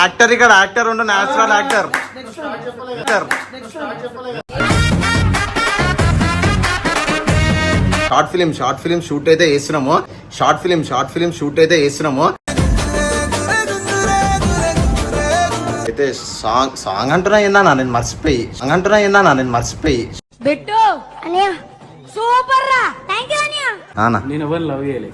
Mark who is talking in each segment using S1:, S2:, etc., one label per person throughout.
S1: Actor ఇక్కడ actor ఉండు natural actor. Short film shoot అయితే వేస్తున్నాము. అయితే సాంగ్ అంటున్నా ఏందా నేను మర్చిపోయి
S2: సూపర్ రా థాంక్యూ అనియా.
S3: నేను ఎవరు లవ్ చేయలే.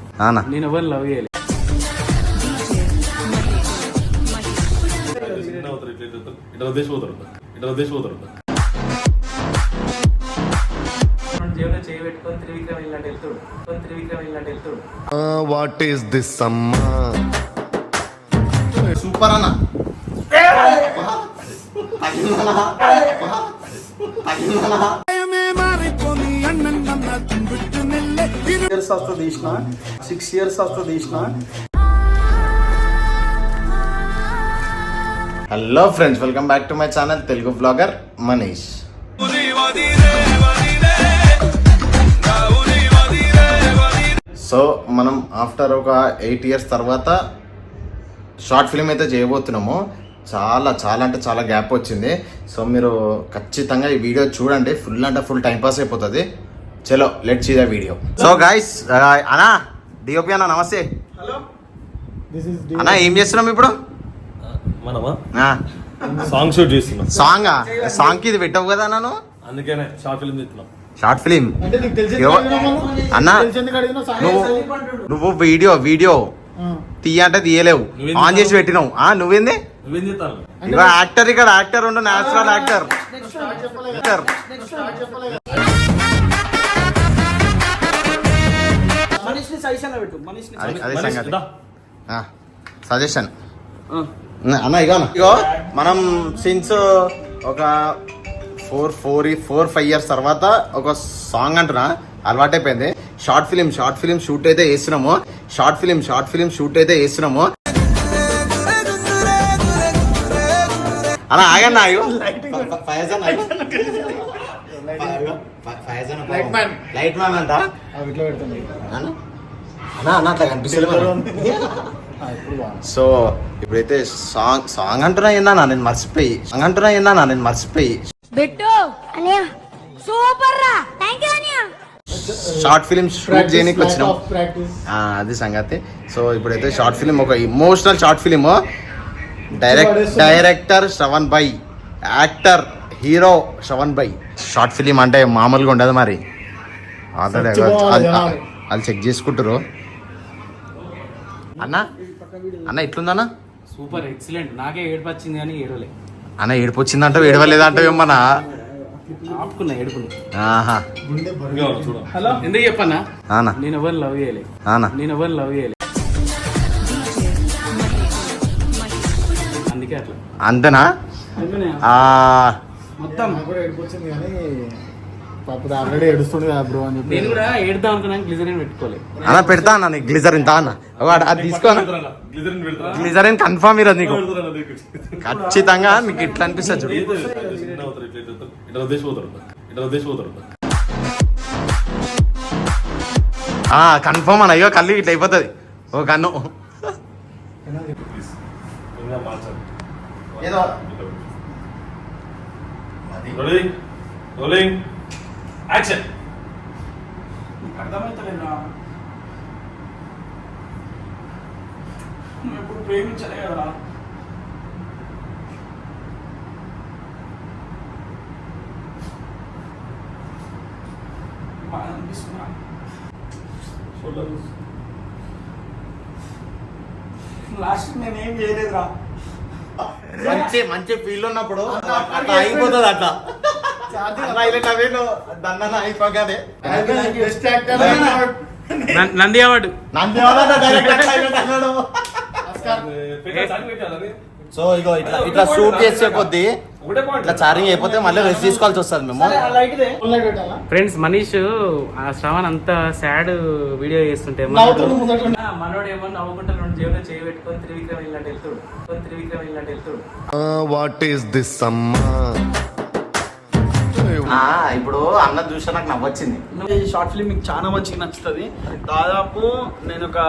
S4: వాట్ ఈస్ దిస్ అమ్మా?
S1: సూపర్ అన్న.
S3: సిక్స్ ఇయర్స్ తీసిన.
S1: Hello friends, welcome back to my channel Telugu blogger Manish. So మనం ఆఫ్టర్ ఒక 8 years తర్వాత షార్ట్ ఫిల్మ్ అయితే చేయబోతున్నాము. చాలా అంటే చాలా గ్యాప్ వచ్చింది. సో మీరు ఖచ్చితంగా ఈ వీడియో చూడండి. ఫుల్ టైం పాస్ అయిపోతుంది. చలో let's see the video. So guys, అన్నా డిఓపి అన్న నమస్తే. అన్నా ఏం చేస్తున్నాం ఇప్పుడు?
S5: సాంగ్ షూట్ చేస్తున్నాం.
S1: సాంగ్ కి ఇది పెట్టవు కదా నన్ను,
S5: అందుకనే షార్ట్ ఫిల్మ్ తీస్తున్నాం.
S1: షార్ట్ ఫిలిం అన్నా, నువ్వు వీడియో తీయ అంటే తీయలేవు, ఆన్ చేసి పెట్టినావు. నువ్వేంది యాక్టర్ ఇక్కడ యాక్టర్ ఉండు నేచురల్ యాక్టర్. సజెషన్ అన్న. ఇగో మనం సిన్స్ ఒక 4-5 years తర్వాత ఒక సాంగ్ అంటున్నా అలవాటైపోయింది. షార్ట్ ఫిలిం షూట్ అయితే వేస్తున్నాము. అలా ఆగన్నా, లైట్ మ్యాన్ అంట అన్న అట్లా కనిపిస్తుంది. సో ఇప్పుడైతే సాంగ్ అంటున్నా ఏందా నేను మర్చిపోయి
S2: సూపర్ రా థాంక్యూ అనియా.
S1: షార్ట్ ఫిలిం షూట్ చేయడానికి వచ్చినాం, అది సంగతి. సో ఇప్పుడైతే షార్ట్ ఫిలిం, ఒక emotional short film. Director Shravan Bhai, actor hero Shravan Bhai. Short film అంటే మామూలుగా ఉండదు మరి. ఆల్రెడీ వాళ్ళు చెక్ చేసుకుంటారు. అన్న ఎట్లుందన్నా?
S3: Super excellent. నాకే ఏడుపు వచ్చింది కానీ ఏడవలే.
S1: అన్న ఏడుపు వచ్చిందంటే ఏడవలేదంటే ఏమన్నా
S3: ఆపుకున్నా ఏడుపుని. ఎందుకు చెప్పన్నా, నేను ఎవరు లవ్ చేయలే. అందుకే అట్లా.
S1: అంతేనా?
S3: మొత్తం
S1: నేను కూడా ఏడుద్దాం అనుకున్నాను, గ్లిజరిన్ పెట్టుకోలేదు. అన్న పెడతా అన్న నీకు గ్లిజరిన్. తా అన్న అది తీసుకో, గ్లిజరిన్ కన్ఫర్మ్ ఈరోజు నీకు ఖచ్చితంగా. మీకు ఇట్లా అనిపిస్తుంది చూడు. కన్ఫర్మ్ అన్న. అయ్యో కళ్ళు ఇట్లా అయిపోతుంది ఓ కన్ను. ఏదో
S5: యాక్షన్.
S3: అర్థమవుతలేదా? నువ్వు ఎప్పుడు ప్రేమించలే కదా. బాగా అనిపిస్తున్నా. లాస్ట్ నేనేం చేయలేదురా.
S1: మంచి ఫీల్ ఉన్నప్పుడు అట్లా అయిపోతుంది. అట్లా
S3: నంది అవార్డు.
S1: సో ఇగో ఇట్లా షూట్ చేసే కొద్దీ ఇట్లా చారింగ్ అయిపోతే మళ్ళీ రెస్ట్ తీసుకోవాల్సి వస్తుంది మేము.
S3: ఫ్రెండ్స్, మనీష్ శ్రవణ్ అంత సాడ్ వీడియో చేస్తుంటే మనోడు ఏమో నవ్వుకుంటా 2 జేబులో చేయి పెట్టుకొని త్రివిక్రమ్ ఇలాంటి వెళ్తాడు.
S4: వాట్ ఈస్ దిస్ అమ్మా?
S1: ఇప్పుడు అన్న చూసా నాకు నవ్వొచ్చింది.
S6: ఈ షార్ట్ ఫిల్మ్ మీకు చాలా మంచిగా నచ్చుతుంది. దాదాపు నేను ఒక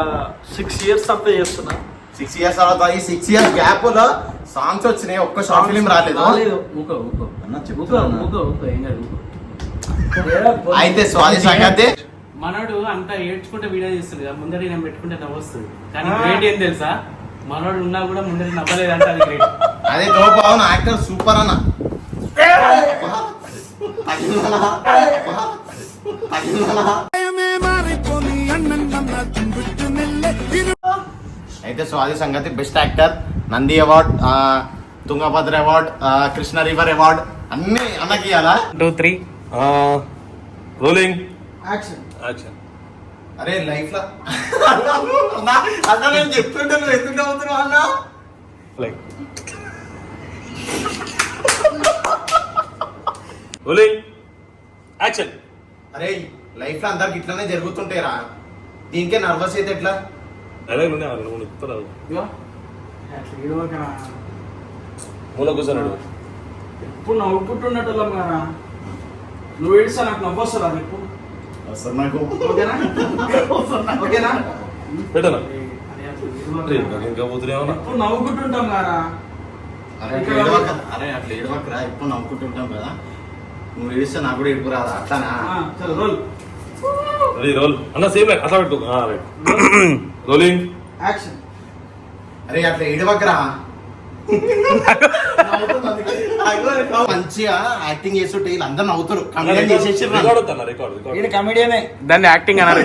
S6: 6 years తర్వాత చేస్తున్నా.
S1: 6 years తర్వాత ఈ 6 years గ్యాప్ లో సాంగ్స్ వచ్చినాయి, ఒక్క షార్ట్ ఫిలిం రాలేదు.
S3: ఊకో
S1: అన్న
S3: ఊకో
S1: చెప్తున్నా.
S3: ఊకో ఊకో ఏం కాదు ఊకో.
S1: అయితే సో అది సంగతి.
S3: మనోడు అంతా ఏడ్చుకుంటే వీడియో తీస్తుంది కదా, ముందర నేను పెట్టుకుంటే నవ్వొస్తుంది. కానీ గ్రేట్ ఏం తెలుసా, మనోడు ఉన్నా కూడా ముందర నవ్వలేదంటే అది గ్రేట్.
S1: అదే తోపు అవును, యాక్టర్ సూపర్ అన్న. అయితే సో అది సంగతి. Best actor Nandi award, Tungabhadra award, Krishna river award అన్ని అన్నకి ఇవ్వాలా?
S3: 2, 3
S5: రోలింగ్
S6: యాక్షన్.
S5: యాక్షన్.
S1: అరే లైఫ్ లో అన్న నేను చెప్తుంటే నువ్వు ఎందుకు నవ్వుతున్నావు అన్న?
S5: Like rolling action.
S1: అరే లైఫ్ లో అందరికి ఇట్లానే జరుగుతుంటాయిరా, దీనికే నర్వస్ అయితే ఎట్లా?
S5: డైలాగ్ ఉండే వాళ్ళు మూడు ఇస్తారు. మూల కూర్చోన్నాడు.
S6: ఎప్పుడు నవ్వుకుంటున్నట్టు కదా, నువ్వు ఏడిస్తా నాకు నవ్వొస్తుందా నీకు?
S1: అసలు నాకు
S6: ఓకేనా? ఓకేనా?
S5: పెట్టనా ఇంకా పోతున్నాయేమన్నా.
S6: ఎప్పుడు నవ్వుకుంటుంటాం కదా.
S1: అరే అట్లా ఏడవక, అరే అట్లా ఏడవకరా, ఎప్పుడు నవ్వుకుంటుంటాం కదా. నువ్వు ఏడిస్తే నాకు కూడా ఏడుపు రాదా? అట్లానా?
S6: చలో రోల్.
S5: రెడీ రోల్ అన్న. సేమ్ లైక్ అట్లా పెట్టుకో. Right rolling
S6: action.
S1: అరే అట్లా ఏడవకరా. మంచిగా యాక్టింగ్ చేస్తుంటే వీళ్ళందరూ నవ్వుతారు. కమెడియన్ చేసేసి
S5: రికార్డ్ అన్న. రికార్డ్
S6: ఈయన కమెడియనే.
S3: దాన్ని యాక్టింగ్ అన్నారు.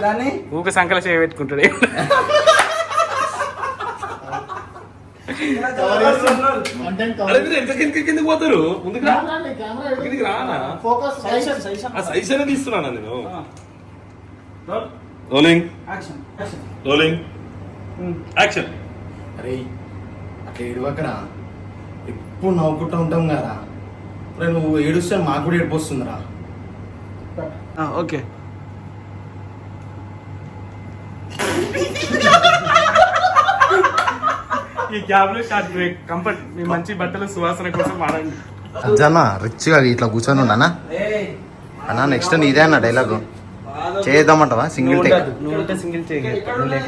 S6: దాన్ని
S3: ఊక సంకల చేయ పెట్టుకుంటాడు.
S5: అరే మీరు ఎంత కిందకి పోతారు? ముందుకు రా. కిందకి రానా?
S6: ఫోకస్.
S5: ఆ సైజ్ అనేది తీస్తున్నానా నేను? Rolling
S6: action.
S5: Rolling action.
S1: అరే అట్లా ఏడవకరా, ఎప్పుడు నవ్వుకుంటూ ఉంటాం కదా. అరే నువ్వు ఏడుస్తే మాకు కూడా ఏడుపు వస్తుందిరా.
S6: ఓకే.
S3: ఈ క్యాబ్ లో షార్ట్ బ్రేక్. కంఫర్ట్ మీ మంచి బట్టల సువాసన కోసం వాడండి.
S1: అజ్జన్న రిచ్గా ఇట్లా కూర్చొని ఉన్నానా అన్న. నెక్స్ట్ నీదే అన్న డైలాగ్ చేద్దామంటావా? సింగిల్ టేక్
S3: నువ్వు ఉంటే సింగిల్ చేయ.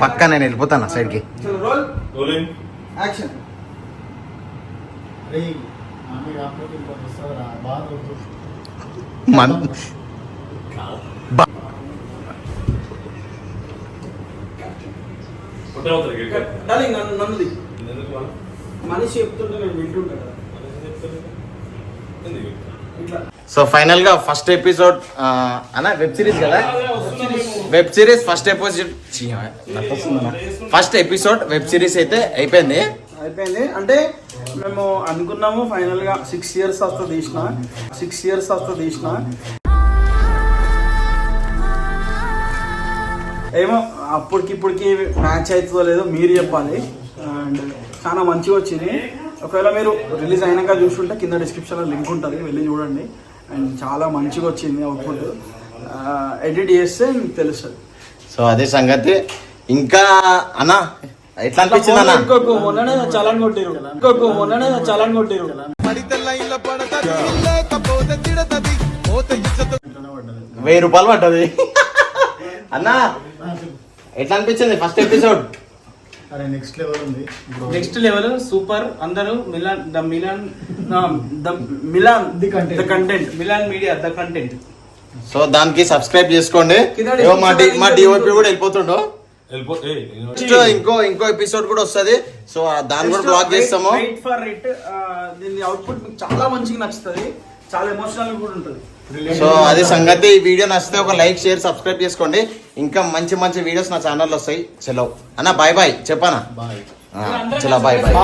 S1: పక్క నేను వెళ్ళిపోతాను సైడ్కి.
S6: చలో రోల్.
S5: Rolling
S6: action.
S1: మన
S5: కొట్టే అవుతారు.
S6: డార్లింగ్ నన్నుది
S5: ఎందుకు వాళ్ళు?
S6: మనిషి చెప్తుంటే నేను వింటుంటా కదా.
S5: ఎందుకు?
S6: ఇట్లా
S1: సో ఫైనల్ గా ఫస్ట్ ఎపిసోడ్ అన్న వెబ్ సిరీస్ కదా, web series first episode web series అయితే అయిపోయింది.
S6: అయిపోయింది. అంటే మేము అనుకున్నాము ఫైనల్ గా 6 years వస్తుంది తీసిన. ఏమో అప్పటికిప్పటికి మ్యాచ్ అవుతుందో లేదో మీరు చెప్పాలి. అండ్ చాలా మంచిగా వచ్చింది. ఒకవేళ మీరు రిలీజ్ అయినాక చూసుకుంటే కింద డిస్క్రిప్షన్లో లింక్ ఉంటుంది, వెళ్ళి చూడండి. అండ్ చాలా మంచిగా వచ్చింది అవుట్పుట్. ఎడిట్ చేస్తే మీకు తెలుస్తుంది.
S1: సో అదే సంగతి. ఇంకా అన్న ఎట్లా అనిపించింది అన్న?
S6: మొన్ననే చలాన్ కొట్టిరు.
S1: 1000 రూపాయలు పడ్డది అన్న. ఎట్లా అనిపించింది ఫస్ట్ ఎపిసోడ్?
S7: అరే నెక్స్ట్ లెవెల్ ఉంది.
S3: Next level super. అందరూ మిలాన్ మీడియా ద కంటెంట్.
S1: సో దానికి సబ్స్క్రైబ్ చేసుకోండి. ఏవో మా డిఓపి కూడా వెళ్ళిపోతుండో. నెక్స్ట్ ఇంకో ఎపిసోడ్ కూడా వస్తుంది. సో దాన్ని కూడా బ్లాక్ చేస్తాము.
S6: Wait for it. దీని అవుట్పుట్ మీకు చాలా మంచిగా నచ్చుతుంది, చాలా ఎమోషనల్ కూడా ఉంటుంది.
S1: సో అది సంగతి. ఈ వీడియో నచ్చితే ఒక లైక్ షేర్ సబ్స్క్రైబ్ చేసుకోండి. ఇంకా మంచి మంచి వీడియోస్ నా ఛానల్లో వస్తాయి. చలో అన్న బాయ్ బాయ్ చెప్పనా? చలో బాయ్ బాయ్.